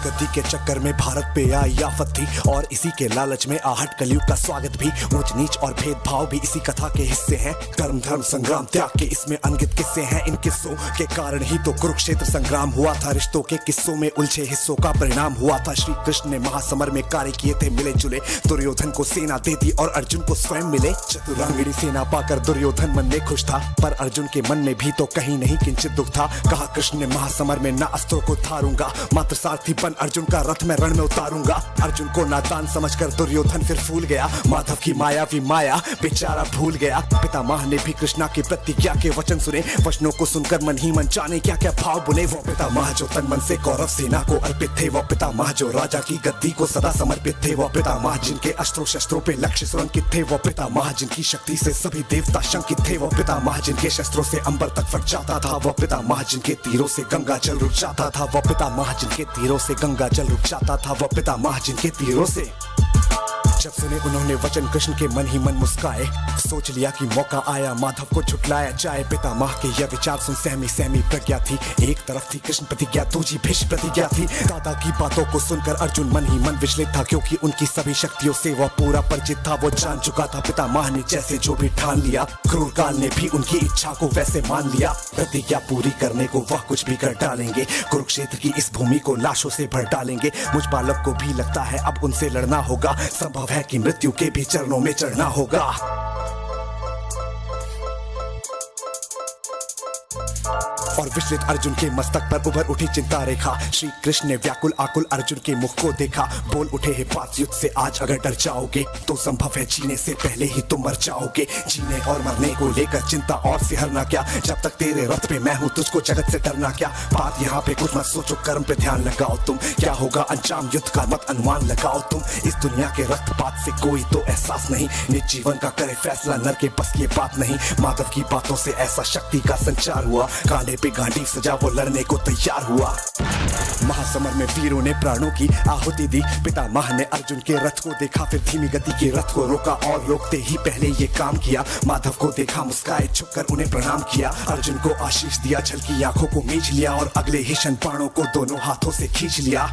गद्दी के चक्कर में भारत पे आई आफत थी और इसी के लालच में आहट कलयुग का स्वागत भी। ऊंच नीच और भेदभाव भी इसी कथा के हिस्से हैं। कर्म धर्म संग्राम त्याग के इसमें अनगित किस्से हैं। इन किस्सों के कारण ही तो कुरुक्षेत्र संग्राम हुआ था। रिश्तों के किस्सों में उलझे हिस्सों का परिणाम हुआ था। श्री कृष्ण ने महासमर में कार्य किए थे मिले जुले। दुर्योधन को सेना दे दी और अर्जुन को स्वयं मिले। चतुरांगिणी सेना पाकर दुर्योधन मन में खुश था, पर अर्जुन के मन में भी तो कहीं नहीं किंचित दुख था। कहा कृष्ण ने महासमर में ना अस्त्रों को थारूंगा, मात्र सारथी बन अर्जुन का रथ में रण में उतारूंगा। अर्जुन को नादान समझकर दुर्योधन फिर फूल गया। माधव की मायावी माया बेचारा भूल गया। पितामह ने भी कृष्णा की प्रतिज्ञा के वचन सुने। वचनों को सुनकर मन ही मन जाने क्या क्या भाव बुने। वो पितामह जो तन मन से कौरव सेना को अर्पित थे। वो पितामह जो राजा की गद्दी को सदा समर्पित थे। वो पितामह जिनके अस्त्रों शस्त्रों पे लक्ष्य सुरंकित थे। वो पितामह जिनकी शक्ति से सभी देवता शंकित थे। वो पितामह जिनके शस्त्रों से अंबर तक फट जाता था। वो पितामह जिनके तीरों से गंगा जल रुक जाता था। वो पितामह जिनके तीरों से गंगा जल रुक जाता था। वो पितामह जिनके तीरों से। जब सुने उन्होंने वचन कृष्ण के मन ही मन मुस्काए। सोच लिया कि मौका आया माधव को झुटलाया जाए। पितामह के यह विचार सुन सहमी सहमी प्रज्ञा थी। एक तरफ थी कृष्ण प्रतिज्ञा, दूसरी भीष्म प्रतिज्ञा थी। दादा की बातों को सुनकर अर्जुन मन ही मन विचलित था, क्योंकि उनकी सभी शक्तियों से वह पूरा परिचित था। वो जान चुका था पितामह ने जैसे जो भी ठान लिया, क्रूर काल ने भी उनकी इच्छा को वैसे मान लिया। प्रतिज्ञा पूरी करने को वह कुछ भी कर डालेंगे। कुरुक्षेत्र की इस भूमि को लाशों से भर डालेंगे। मुझ बालक को भी लगता है अब उनसे लड़ना होगा। संभव है कि मृत्यु के भी चरणों में चढ़ना होगा। और विचलित अर्जुन के मस्तक पर उभर उठी चिंता रेखा। श्री कृष्ण ने व्याकुल आकुल अर्जुन के मुख को देखा। बोल उठे हे पार्थ, युद्ध से आज अगर डर जाओगे तो संभव है जीने से पहले ही तुम मर जाओगे। जीने और मरने को लेकर चिंता और सिहरना क्या, जब तक तेरे रथ पे मैं हूँ तुझको जगत से डरना क्या। बात यहाँ पे कुछ मत सोचो, कर्म पे ध्यान लगाओ तुम। क्या होगा अंजाम युद्ध का मत अनुमान लगाओ तुम। इस दुनिया के रक्तपात से कोई तो एहसास नहीं। निज जीवन का करे फैसला, नर के बस की बात नहीं। माधव की बातों से ऐसा शक्ति का संचार हुआ। कांधे पे गांडीव सजा वो लड़ने को तैयार हुआ। महासमर में वीरों ने प्राणों की आहुति दी। पितामह ने अर्जुन के रथ को देखा, फिर धीमी गति के रथ को रोका और रोकते ही पहले ये काम किया। माधव को देखा, मुस्काए, झुककर उन्हें प्रणाम किया। अर्जुन को आशीष दिया, झलकी आंखों को मींच लिया और अगले ही क्षण बाणों को दोनों हाथों से खींच लिया।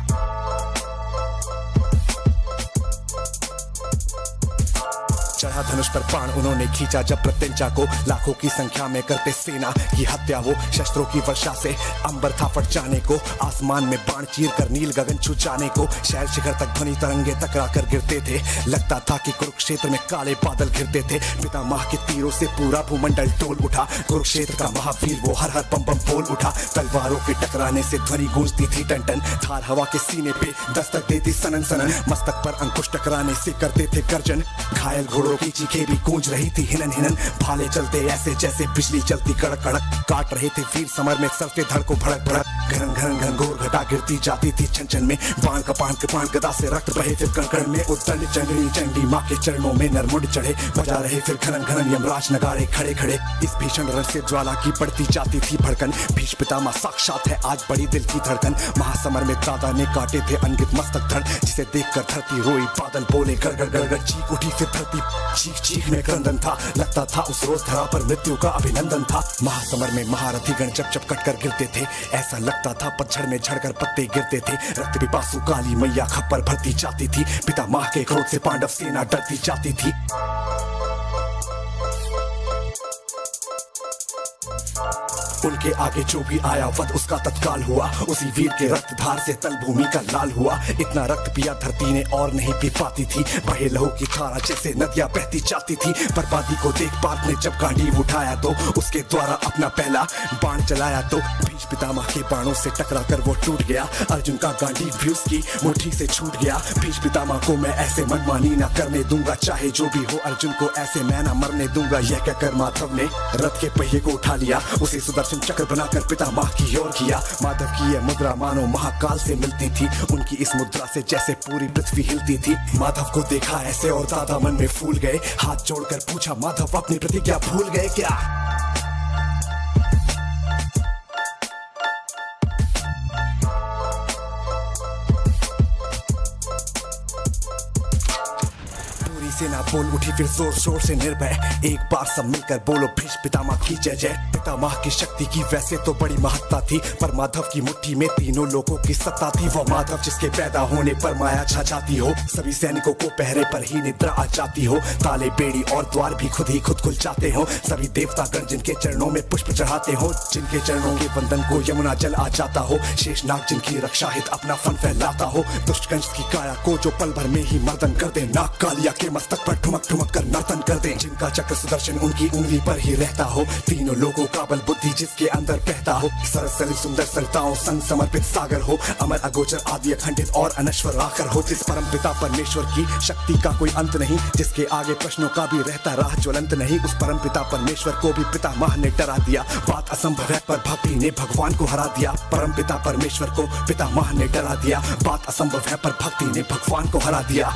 चढ़ा धनुष पर बाण उन्होंने खींचा जब प्रत्यंचा को। लाखों की संख्या में करते सेना की हत्या वो। शस्त्रों की वर्षा से अंबर था फट जाने को। आसमान में बाण चीर कर नील गगन छू जाने को। शहर शिखर तक ध्वनि तरंगे टकरा कर गिरते थे। लगता था कि कुरुक्षेत्र में काले बादल घिरते थे। पितामह के तीरों से पूरा भूमंडल डोल उठा। कुरुक्षेत्र का महावीर वो हर हर बम बम बोल उठा। तलवारों के टकराने से ध्वनि गूंजती थी टन टन। धार हवा के सीने पे दस्तक देती सनन सनन। मस्तक पर अंकुश टकराने से करते थे गर्जन। घायल घोड़ों की चीखें भी गूंज रही थी हिनन हिनन। भाले चलते ऐसे जैसे बिजली चलती कड़क कड़क। काट रहे थे वीर समर में सर के धड़ को भड़क भड़क। घरन घरन घनघोर घटा गिरती जाती थी छन छन में। बाण कपान गदा से रक्त बहे फिर कण कण में। उद्दंड चंडी चंडी माँ के चरणों में नरमुंड चढ़े। बजा रहे फिर घनन घनन यमराज नगाड़े खड़े खड़े। इस भीषण रण से ज्वाला की बढ़ती जाती थी भड़कन। भीष्म पितामह साक्षात है आज बड़ी दिल की धड़कन। महासमर में दादा ने काटे थे अनगित मस्तक धड़, जिसे देखकर धरती रोई बादल बोले गड़ गड़ गड़ गड़। चीख उठी फिर धरती, चीख चीख में क्रंदन था। लगता था उस रोज धरा पर मृत्यु का अभिनंदन था। महासमर में महारथी गण चप चप कट कर गिरते थे। ऐसा लगता था पतझड़ में झड़कर पत्ते गिरते थे। रक्त पिपासु काली मैया खप्पर भरती जाती थी। पितामह के क्रोध से पांडव सेना डरती जाती थी। उनके आगे जो भी आया वध उसका तत्काल हुआ। उसी वीर के रक्त धार से तल भूमि का लाल हुआ। इतना रक्त पिया धरती ने और नहीं पी पाती थी। बहे लहू की धारा जैसे नदियां बहती जाती थी। बर्बादी को देख पार्थ ने जब गांडीव उठाया तो उसके द्वारा अपना पहला बाण चलाया तो भीष्म पितामह के बाणों से टकरा कर वो टूट गया। अर्जुन का गांडीव भी उसकी मुट्ठी से छूट गया। भीष्म पितामह को मैं ऐसे मनमानी न करने दूंगा, चाहे जो भी हो अर्जुन को ऐसे मैं न मरने दूंगा। यह कहकर माधव ने रथ के पहिए को उठा लिया। उसे सुदर्शन चक्र बनाकर पितामह की ओर किया। माधव की यह मुद्रा मानो महाकाल से मिलती थी। उनकी इस मुद्रा से जैसे पूरी पृथ्वी हिलती थी। माधव को देखा ऐसे और दादा मन में फूल गए। हाथ जोड़कर पूछा, माधव अपनी प्रतिज्ञा भूल गए क्या? सेना बोल उठी फिर जोर शोर से निर्भय, एक बार सब मिलकर बोलो भीष्म पितामह की जय जय। पितामह की शक्ति की वैसे तो बड़ी महत्ता थी, पर माधव की मुट्ठी में तीनों लोगों की सत्ता थी। वो माधव जिसके पैदा होने पर माया छा जाती हो, सभी सैनिकों को पहरे पर ही निद्रा आ जाती हो। ताले बेड़ी और द्वार भी खुद ही खुद खुल जाते हो, सभी देवतागण जिनके चरणों में पुष्प चढ़ाते हो। जिनके चरणों के बंधन को यमुना जल आ जाता हो, शेषनाग जिनकी रक्षा हित अपना फन फैलाता हो। दुष्ट कंस की काया को जो पल भर में ही मर्दन कर दे, नाग कालिया के मस्तक पर ठुमक ठुमक कर नर्तन कर दे। जिनका चक्र सुदर्शन उनकी उंगली पर ही रहता हो, तीनों लोगों का बल बुद्धि जिसके अंदर बहता हो। सरसरी सुंदर सरिताओं संग समर्पित सागर हो, अमर अगोचर आदि अखंडित और अनश्वर आकर हो। जिस परम पिता परमेश्वर की शक्ति का कोई अंत नहीं, जिसके आगे प्रश्नों का भी रहता राह ज्वलंत नहीं। उस परम पिता परमेश्वर को भी पितामह ने डरा दिया, बात असंभव है पर भक्ति ने भगवान को हरा दिया। परम पिता परमेश्वर को पितामह ने डरा दिया, बात असंभव है पर भक्ति ने भगवान को हरा दिया।